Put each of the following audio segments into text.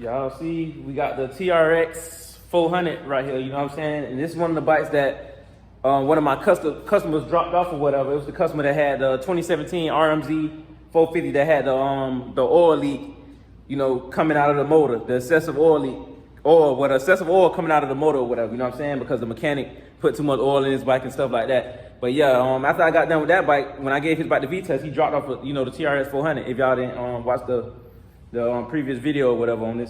Y'all see, we got the Trx400 right here, you know what I'm saying? And this is one of the bikes that one of my customers dropped off or whatever. It was the customer that had the 2017 RMZ 450 that had the oil leak, you know, coming out of the motor, the excessive oil leak, or what excessive oil coming out of the motor or whatever, you know what I'm saying? Because the mechanic put too much oil in his bike and stuff like that. But yeah, after I got done with that bike, when I gave his bike the V-test, he dropped off, you know, the Trx400. If y'all didn't watch the previous video or whatever on the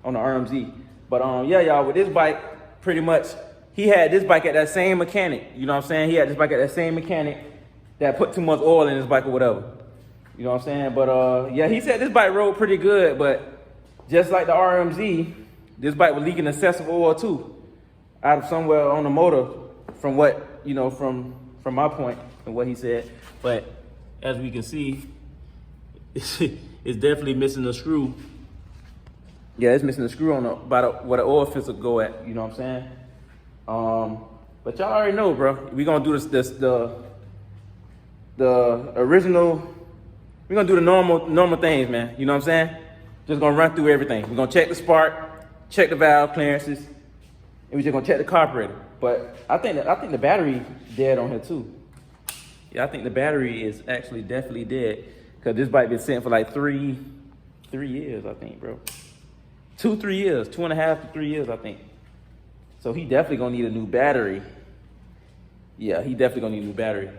RMZ. But yeah, y'all, with this bike, pretty much, he had this bike at that same mechanic, you know what I'm saying? He had this bike at that same mechanic that put too much oil in his bike or whatever. You know what I'm saying? But yeah, he said this bike rode pretty good, but just like the RMZ, this bike was leaking excessive oil too, out of somewhere on the motor, from what, you know, from my point and what he said. But as we can see, it's definitely missing a screw. Yeah, it's missing a screw on where the oil filter go at, you know what I'm saying? But y'all already know, bro. We gonna do the original, we gonna do the normal things, man. You know what I'm saying? Just gonna run through everything. We're gonna check the spark, check the valve clearances, and we're just gonna check the carburetor. But I think the battery dead on here too. Yeah, I think the battery is actually definitely dead, because this bike been sitting for like three years, I think, bro. 2-3 years, 2.5 to 3 years, I think. So he definitely gonna need a new battery. Yeah, he definitely gonna need a new battery.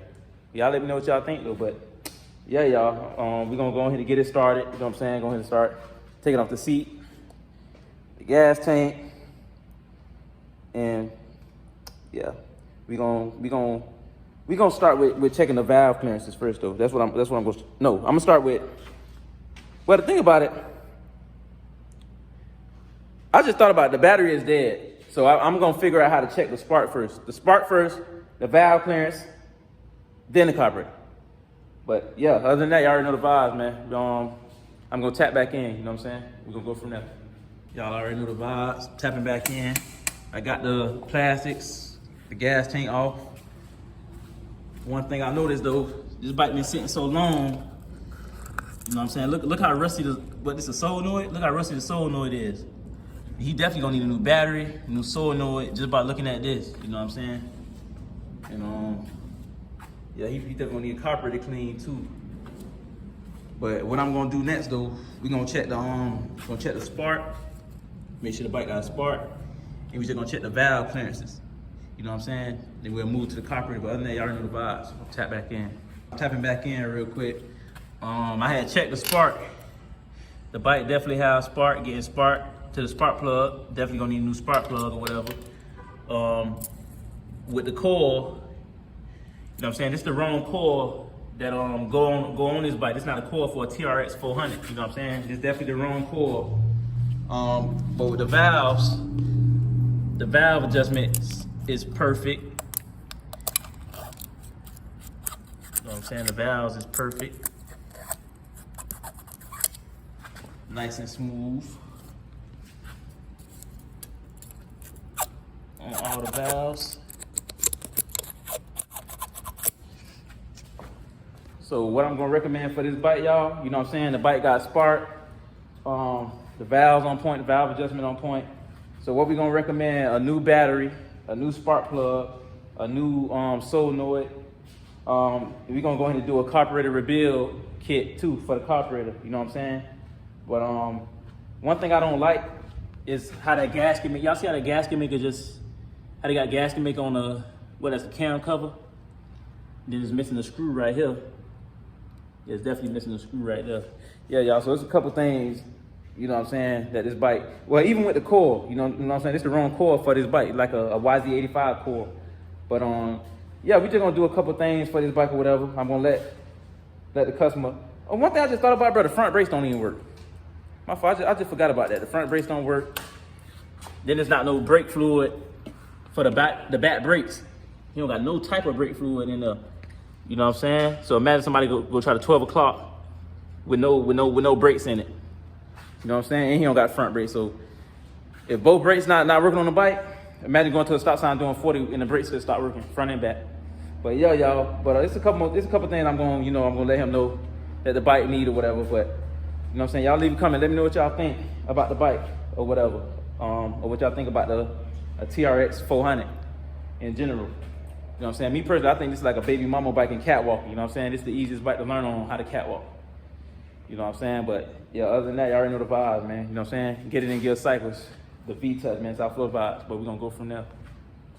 Y'all let me know what y'all think though, but yeah, y'all, we're gonna go ahead and get it started. You know what I'm saying? Go ahead and start taking off the seat, the gas tank, and yeah, we gonna start with checking the valve clearances first though. That's what I'm gonna. No, I'm gonna start with. Well, the thing about it, I just thought about it. The battery is dead, so I'm gonna figure out how to check the spark first. The spark first, the valve clearance, then the carburetor. But yeah, other than that, you already know the vibes, man. I'm gonna tap back in, you know what I'm saying? We're gonna go from there. Y'all already know the vibes, tapping back in. I got the plastics, the gas tank off. One thing I noticed though, this bike been sitting so long, you know what I'm saying? Look how rusty this is a solenoid? Look how rusty the solenoid is. He definitely gonna need a new battery, a new solenoid, just by looking at this, you know what I'm saying? And yeah, he definitely gonna need a carburetor clean too. But what I'm gonna do next though, we gonna check the spark, make sure the bike got a spark, and we just gonna check the valve clearances. You know what I'm saying? Then we'll move to the carburetor, but other than that, y'all already know the vibes. I'll tap back in. I'm tapping back in real quick. I had checked the spark. The bike definitely has spark, getting spark to the spark plug. Definitely gonna need a new spark plug or whatever. With the coil, you know what I'm saying? This is the wrong coil that go on this bike. It's not a coil for a Trx400. You know what I'm saying? It's definitely the wrong coil. But with the valves, the valve adjustment is perfect. You know what I'm saying? The valves is perfect. Nice and smooth on all the valves. So what I'm gonna recommend for this bike, y'all, you know what I'm saying? The bike got spark, the valves on point, the valve adjustment on point. So what we gonna recommend, a new battery, a new spark plug, a new solenoid. We gonna go ahead and do a carburetor rebuild kit too for the carburetor, you know what I'm saying? But one thing I don't like is how that gasket make, y'all see how the gasket maker how they got gasket maker on that's the cam cover? Then it's missing the screw right here. Yeah, it's definitely missing the screw right there. Yeah, y'all, so it's a couple things, you know what I'm saying, that this bike, well, even with the coil, you know what I'm saying, it's the wrong coil for this bike, like a YZ85 coil. But yeah, we just gonna do a couple things for this bike or whatever. I'm gonna let the customer. One thing I just thought about, bro, the front brakes don't even work. My fault, I just forgot about that. The front brakes don't work. Then there's not no brake fluid for the back brakes. You don't got no type of brake fluid in there. You know what I'm saying? So imagine somebody go try to 12 o'clock with no brakes in it. You know what I'm saying? And he don't got front brakes. So if both brakes not working on the bike, imagine going to a stop sign doing 40 and the brakes just start working, front and back. But yeah, y'all. But it's a couple things I'm gonna let him know that the bike need or whatever. But You know what I'm saying? Y'all leave a comment. Let me know what y'all think about the bike or whatever. Or what y'all think about a Trx400 in general. You know what I'm saying? Me personally, I think this is like a baby mama bike and catwalk. You know what I'm saying? This is the easiest bike to learn on how to catwalk. You know what I'm saying? But yeah, other than that, y'all already know the vibes, man. You know what I'm saying? Get it in gear cycles. The V-Touch, man. It's our floor vibes. But we're going to go from there.